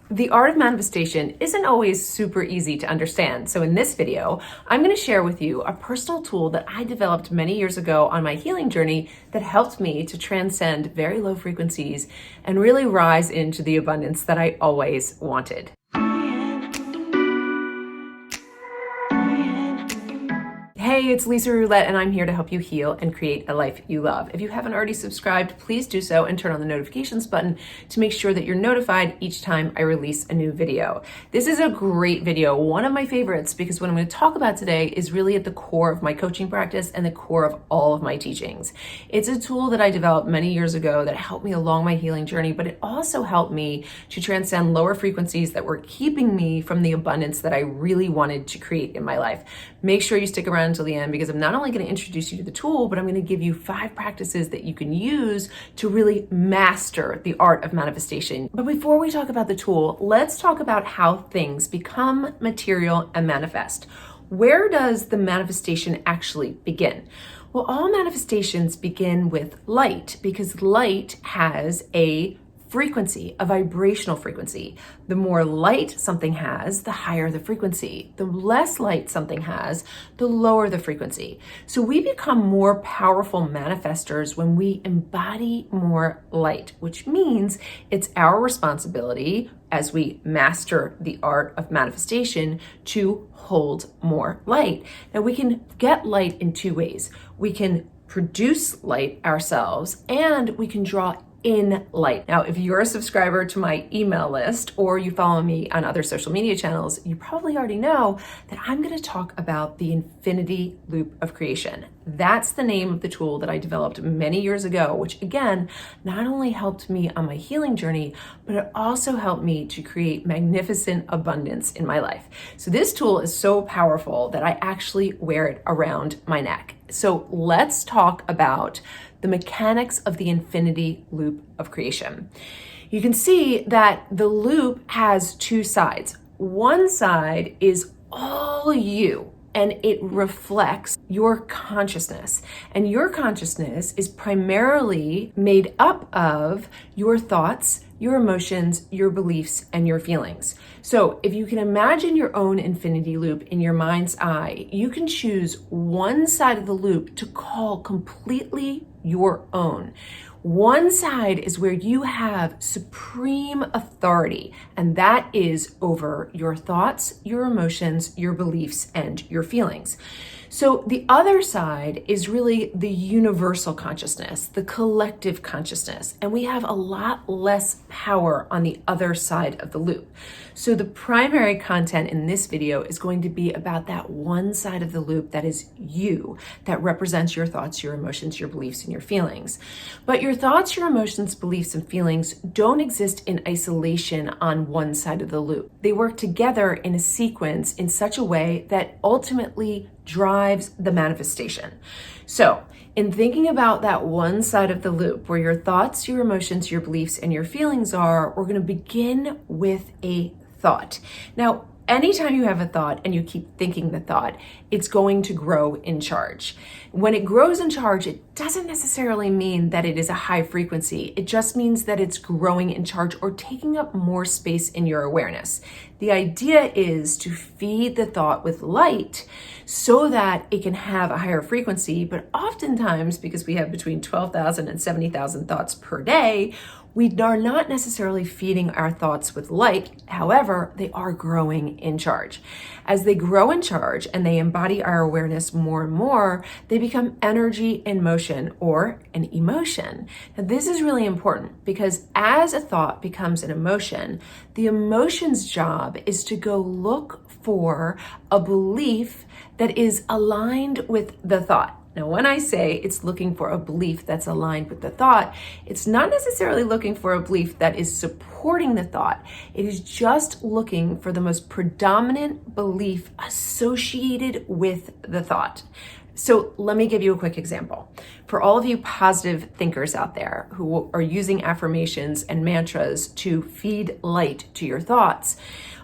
The art of manifestation isn't always super easy to understand. So in this video, I'm going to share with you a personal tool that I developed many years ago on my healing journey that helped me to transcend very low frequencies and really rise into the abundance that I always wanted. Hey, it's Lisa Roulette, and I'm here to help you heal and create a life you love. If you haven't already subscribed, please do so and turn on the notifications button to make sure that you're notified each time I release a new video. This is a great video, one of my favorites, because what I'm going to talk about today is really at the core of my coaching practice and the core of all of my teachings. It's a tool that I developed many years ago that helped me along my healing journey, but it also helped me to transcend lower frequencies that were keeping me from the abundance that I really wanted to create in my life. Make sure you stick around until the end, because I'm not only going to introduce you to the tool, but I'm going to give you 5 practices that you can use to really master the art of manifestation. But before we talk about the tool, let's talk about how things become material and manifest. Where does the manifestation actually begin? Well, all manifestations begin with light, because light has a frequency, a vibrational frequency. The more light something has, the higher the frequency. The less light something has, the lower the frequency. So we become more powerful manifestors when we embody more light, which means it's our responsibility as we master the art of manifestation to hold more light. Now we can get light in 2 ways. We can produce light ourselves, and we can draw in light. Now, if you're a subscriber to my email list or you follow me on other social media channels, you probably already know that I'm going to talk about the infinity loop of creation. That's the name of the tool that I developed many years ago, which again, not only helped me on my healing journey, but it also helped me to create magnificent abundance in my life. So this tool is so powerful that I actually wear it around my neck. So let's talk about the mechanics of the infinity loop of creation. You can see that the loop has 2 sides. One side is all you, and it reflects your consciousness. And your consciousness is primarily made up of your thoughts, your emotions, your beliefs, and your feelings. So if you can imagine your own infinity loop in your mind's eye, you can choose one side of the loop to call completely your own. One side is where you have supreme authority, and that is over your thoughts, your emotions, your beliefs, and your feelings. So the other side is really the universal consciousness, the collective consciousness, and we have a lot less power on the other side of the loop. So the primary content in this video is going to be about that one side of the loop that is you, that represents your thoughts, your emotions, your beliefs, and your feelings. But your thoughts, your emotions, beliefs, and feelings don't exist in isolation on one side of the loop. They work together in a sequence in such a way that ultimately drives the manifestation. So in thinking about that one side of the loop where your thoughts, your emotions, your beliefs, and your feelings are, we're going to begin with a thought. Now, anytime you have a thought and you keep thinking the thought, it's going to grow in charge. When it grows in charge, it doesn't necessarily mean that it is a high frequency. It just means that it's growing in charge or taking up more space in your awareness. The idea is to feed the thought with light so that it can have a higher frequency, but oftentimes, because we have between 12,000 and 70,000 thoughts per day, we are not necessarily feeding our thoughts with light. However, they are growing in charge. As they grow in charge and they embody our awareness more and more, they become energy in motion or an emotion. Now, this is really important because as a thought becomes an emotion, the emotion's job is to go look for a belief that is aligned with the thought. Now, when I say it's looking for a belief that's aligned with the thought, it's not necessarily looking for a belief that is supporting the thought. It is just looking for the most predominant belief associated with the thought. So let me give you a quick example. For all of you positive thinkers out there who are using affirmations and mantras to feed light to your thoughts,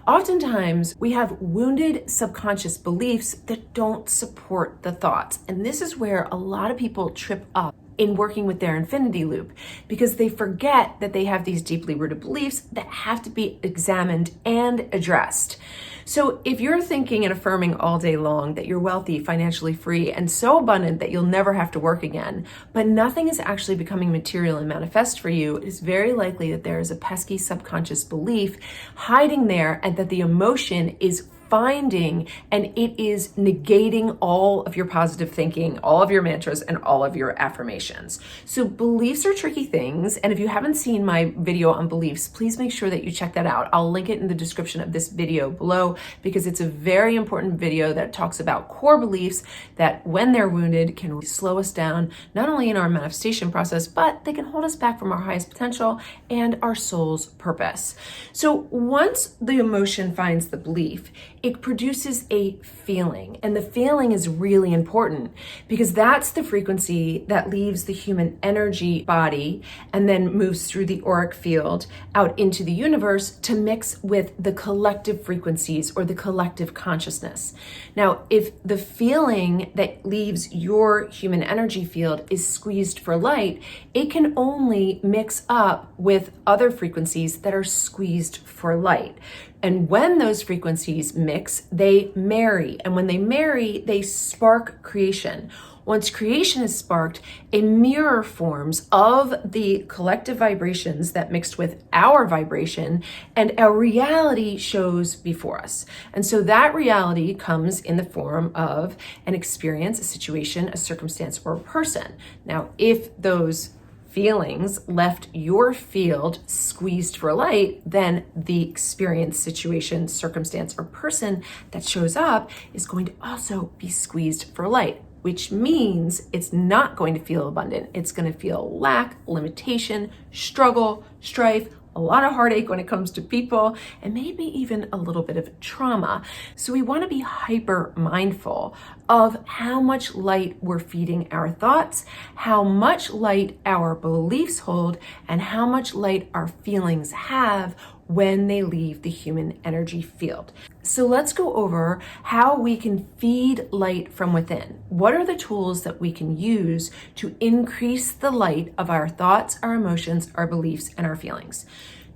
oftentimes we have wounded subconscious beliefs that don't support the thoughts. And this is where a lot of people trip up in working with their infinity loop, because they forget that they have these deeply rooted beliefs that have to be examined and addressed. So if you're thinking and affirming all day long that you're wealthy, financially free, and so abundant that you'll never have to work again, but nothing is actually becoming material and manifest for you, it is very likely that there is a pesky subconscious belief hiding there, and that the emotion is finding and it is negating all of your positive thinking, all of your mantras, and all of your affirmations. So beliefs are tricky things. And if you haven't seen my video on beliefs, please make sure that you check that out. I'll link it in the description of this video below, because it's a very important video that talks about core beliefs that, when they're wounded, can slow us down, not only in our manifestation process, but they can hold us back from our highest potential and our soul's purpose. So once the emotion finds the belief, it produces a feeling. And the feeling is really important, because that's the frequency that leaves the human energy body and then moves through the auric field out into the universe to mix with the collective frequencies or the collective consciousness. Now, if the feeling that leaves your human energy field is squeezed for light, it can only mix up with other frequencies that are squeezed for light. And when those frequencies mix, they marry. And when they marry, they spark creation. Once creation is sparked, a mirror forms of the collective vibrations that mixed with our vibration, and a reality shows before us. And so that reality comes in the form of an experience, a situation, a circumstance, or a person. Now, if those feelings left your field squeezed for light, then the experience, situation, circumstance, or person that shows up is going to also be squeezed for light, which means it's not going to feel abundant. It's going to feel lack, limitation, struggle, strife, a lot of heartache when it comes to people, and maybe even a little bit of trauma. So we want to be hyper mindful of how much light we're feeding our thoughts, how much light our beliefs hold, and how much light our feelings have when they leave the human energy field. So let's go over how we can feed light from within. What are the tools that we can use to increase the light of our thoughts, our emotions, our beliefs, and our feelings?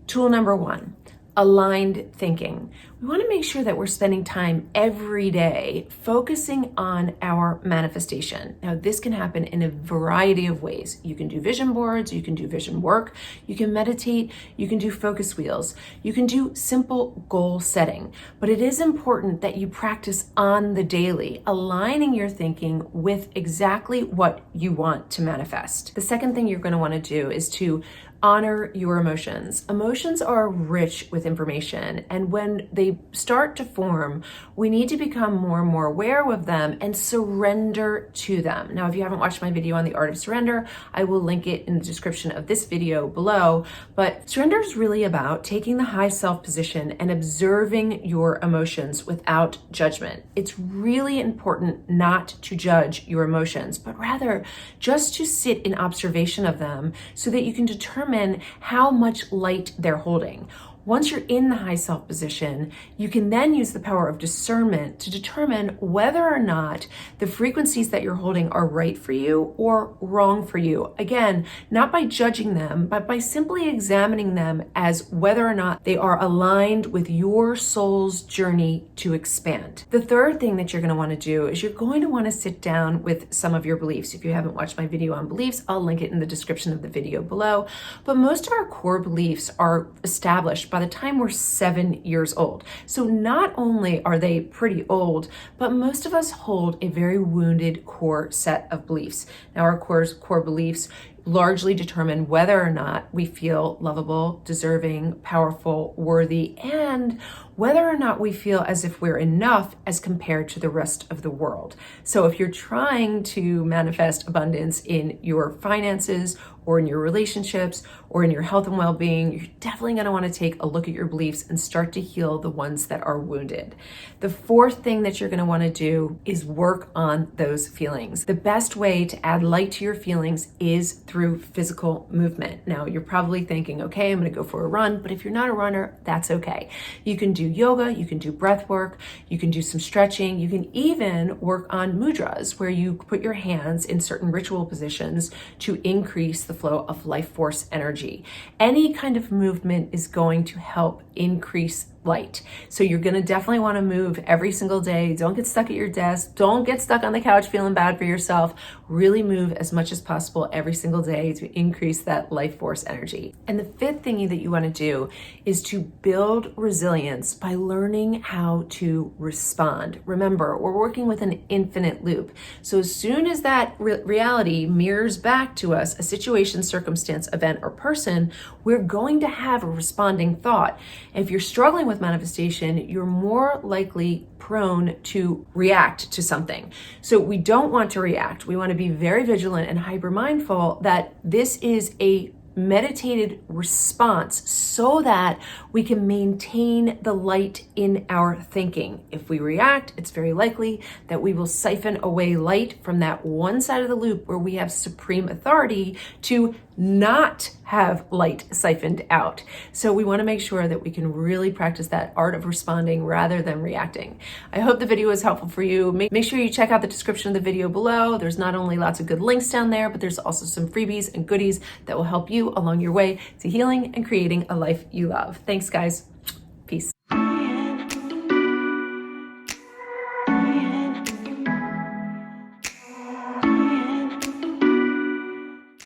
Tool number 1, aligned thinking. We want to make sure that we're spending time every day focusing on our manifestation. Now, this can happen in a variety of ways. You can do vision boards, you can do vision work, you can meditate, you can do focus wheels, you can do simple goal setting. But it is important that you practice on the daily, aligning your thinking with exactly what you want to manifest. The second thing you're going to want to do is to honor your emotions. Emotions are rich with information, and when they start to form, we need to become more and more aware of them and surrender to them. Now, if you haven't watched my video on the art of surrender, I will link it in the description of this video below. But surrender is really about taking the high self position and observing your emotions without judgment. It's really important not to judge your emotions, but rather just to sit in observation of them so that you can determine how much light they're holding. Once you're in the high self position, you can then use the power of discernment to determine whether or not the frequencies that you're holding are right for you or wrong for you. Again, not by judging them, but by simply examining them as whether or not they are aligned with your soul's journey to expand. The third thing that you're going to want to do is you're going to want to sit down with some of your beliefs. If you haven't watched my video on beliefs, I'll link it in the description of the video below. But most of our core beliefs are established by the time we're 7 years old. So not only are they pretty old, but most of us hold a very wounded core set of beliefs. Now, our core beliefs largely determine whether or not we feel lovable, deserving, powerful, worthy, and whether or not we feel as if we're enough as compared to the rest of the world. So if you're trying to manifest abundance in your finances or in your relationships or in your health and well-being, you're definitely going to want to take a look at your beliefs and start to heal the ones that are wounded. The fourth thing that you're going to want to do is work on those feelings. The best way to add light to your feelings is through through physical movement. Now, you're probably thinking, okay, I'm going to go for a run, but if you're not a runner, that's okay. You can do yoga, you can do breath work, you can do some stretching, you can even work on mudras, where you put your hands in certain ritual positions to increase the flow of life force energy. Any kind of movement is going to help increase light. So you're going to definitely want to move every single day. Don't get stuck at your desk. Don't get stuck on the couch feeling bad for yourself. Really move as much as possible every single day to increase that life force energy. And the fifth thing that you want to do is to build resilience by learning how to respond. Remember, we're working with an infinite loop. So as soon as that reality mirrors back to us a situation, circumstance, event, or person, we're going to have a responding thought. If you're struggling with manifestation, you're more likely prone to react to something. So we don't want to react. We want to be very vigilant and hyper mindful that this is a meditated response so that we can maintain the light in our thinking. If we react, it's very likely that we will siphon away light from that one side of the loop where we have supreme authority to not have light siphoned out. So we want to make sure that we can really practice that art of responding rather than reacting. I hope the video was helpful for you. Make sure you check out the description of the video below. There's not only lots of good links down there, but there's also some freebies and goodies that will help you along your way to healing and creating a life you love. Thanks, guys.